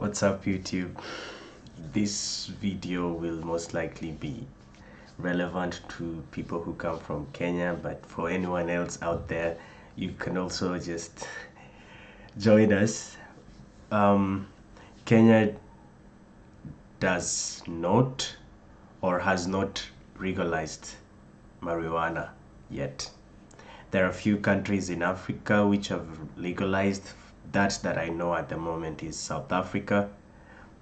What's up, YouTube? This video will most likely be relevant to people who come from Kenya, but for anyone else out there, you can also just join us. Kenya does not or has not legalized marijuana yet. There are a few countries in Africa which have legalized. That I know at the moment is South Africa,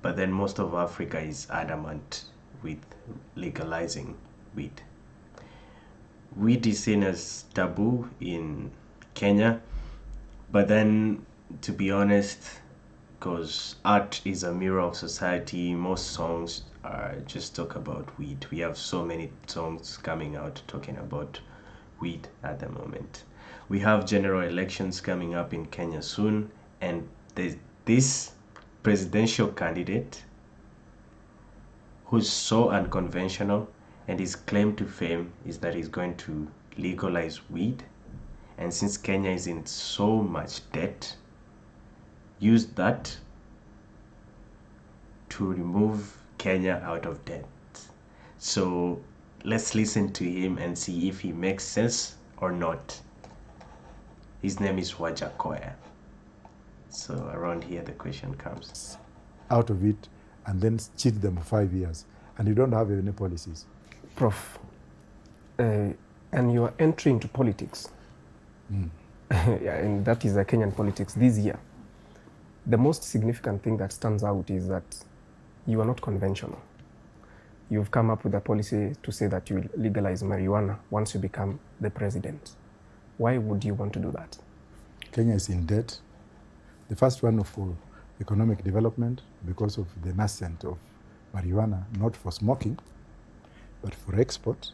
but then most of Africa is adamant with legalizing weed. Weed is seen as taboo in Kenya, but then, to be honest, because art is a mirror of society, most songs just talk about weed. We have so many songs coming out talking about weed at the moment. We have general elections coming up in Kenya soon, and there's this presidential candidate who's so unconventional, and his claim to fame is that he's going to legalize weed. And since Kenya is in so much debt, use that to remove Kenya out of debt. So let's listen to him and see if he makes sense or not. His name is Wajackoyah. So around here the question comes. Out of it and then cheat them for 5 years, and you don't have any policies. Prof, and you are entering into politics. Yeah, and that is the Kenyan politics this year. The most significant thing that stands out is that you are not conventional. You've come up with a policy to say that you will legalize marijuana once you become the president. Why would you want to do that? Kenya is in debt. The first one for economic development because of the nascent of marijuana, not for smoking, but for export,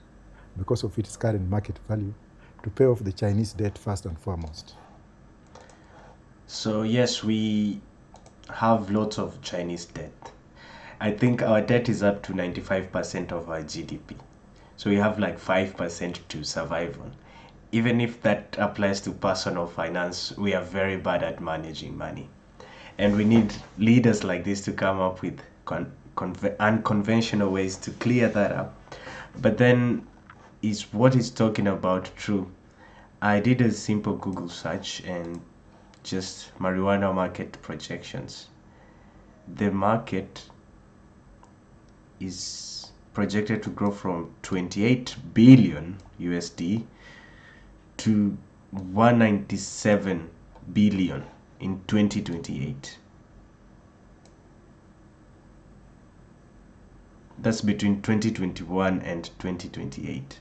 because of its current market value, to pay off the Chinese debt first and foremost. So yes, we have lots of Chinese debt. I think our debt is up to 95% of our GDP. So we have like 5% to survive on. Even if that applies to personal finance, we are very bad at managing money. And we need leaders like this to come up with unconventional ways to clear that up. But then, is what he's talking about true? I did a simple Google search and just marijuana market projections. The market is projected to grow from 28 billion USD to 197 billion in 2028. That's between 2021 and 2028.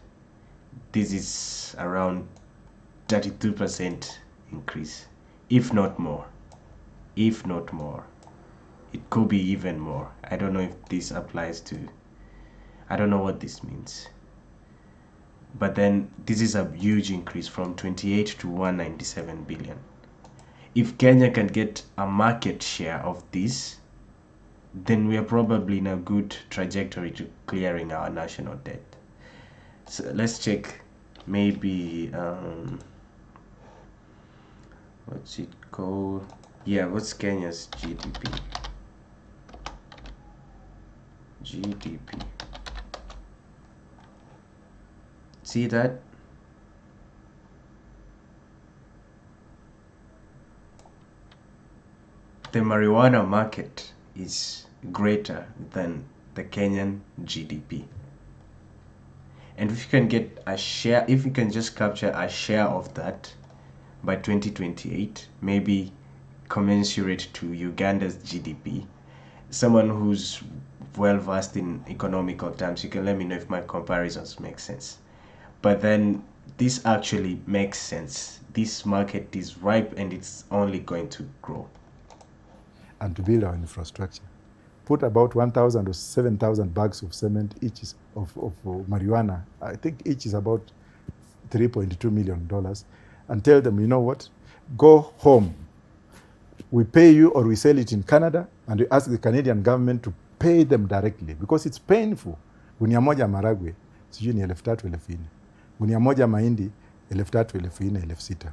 This is around 32% increase, if not more. If not more. It could be even more. I don't know if this applies to, I don't know what this means. But then this is a huge increase from 28 to 197 billion. If Kenya can get a market share of this, then we are probably in a good trajectory to clearing our national debt. So let's check maybe, what's it called? Yeah, what's Kenya's GDP? GDP. See that? The marijuana market is greater than the Kenyan GDP. And if you can get a share, if you can just capture a share of that by 2028, maybe commensurate to Uganda's GDP, someone who's well versed in economical terms, you can let me know if my comparisons make sense. But then this actually makes sense. This market is ripe and it's only going to grow. And to build our infrastructure. Put about 1,000 or 7,000 bags of cement each is of marijuana. I think each is about $3.2 million. And tell them, you know what? Go home. We pay you or we sell it in Canada, and we ask the Canadian government to pay them directly because it's painful. Gunia moja maragwe, sijui ni 3,000 4,000. Gunia moja mahindi 3,000 4,000 6,000.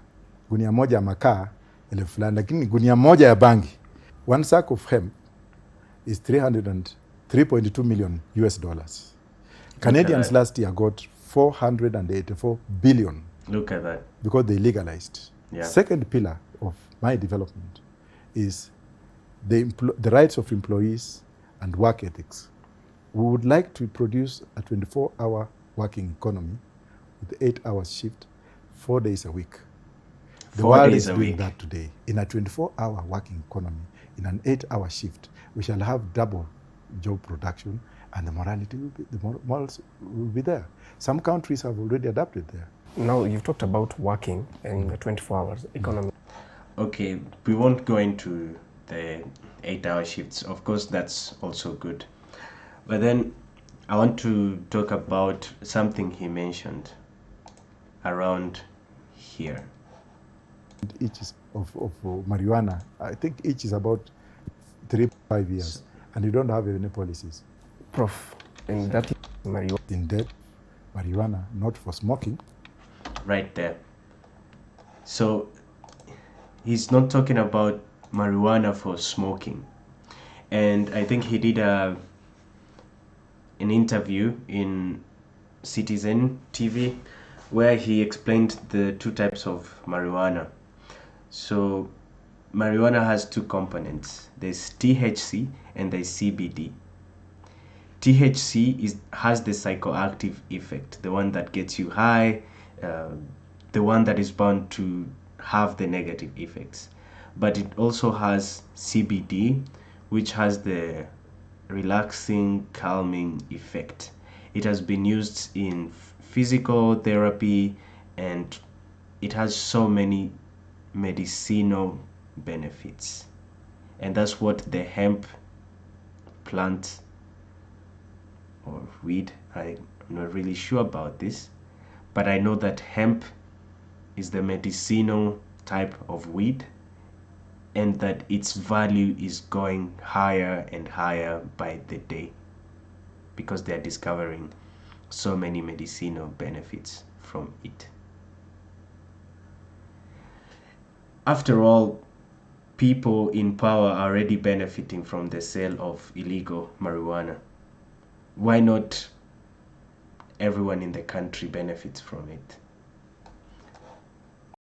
Gunia moja makaa 1,000, lakini gunia moja ya bangi. One sack of hemp is 3.2 million US dollars. Canadians that. last year got 484 billion Look at that. because they legalized. Yeah. Second pillar of my development is the rights of employees and work ethics. We would like to produce a 24-hour working economy with 8-hour shift, 4 days a week. The 4 world days is a doing week. that today. In a 24-hour working economy, in an 8-hour shift, we shall have double job production, and the morality will be, the morals will be there. Some countries have already adapted there. Now, you've talked about working in the 24 hours economy. Okay, we won't go into the 8-hour shifts. Of course, that's also good. But then I want to talk about something he mentioned around here. Each is of marijuana, I think each is about 3-5 years, and you don't have any policies. Prof, and that is marijuana. In depth, marijuana, not for smoking. Right there. So he's not talking about marijuana for smoking. And I think he did an interview in Citizen TV where he explained the two types of marijuana. So marijuana has two components. There's THC and there's CBD. THC has the psychoactive effect, the one that gets you high, the one that is bound to have the negative effects. But it also has CBD, which has the relaxing, calming effect. It has been used in physical therapy, and it has so many medicinal benefits. And that's what the hemp plant or weed, I'm not really sure about this, but I know that hemp is the medicinal type of weed, and that its value is going higher and higher by the day because they are discovering so many medicinal benefits from it. After all, people in power are already benefiting from the sale of illegal marijuana. Why not everyone in the country benefits from it?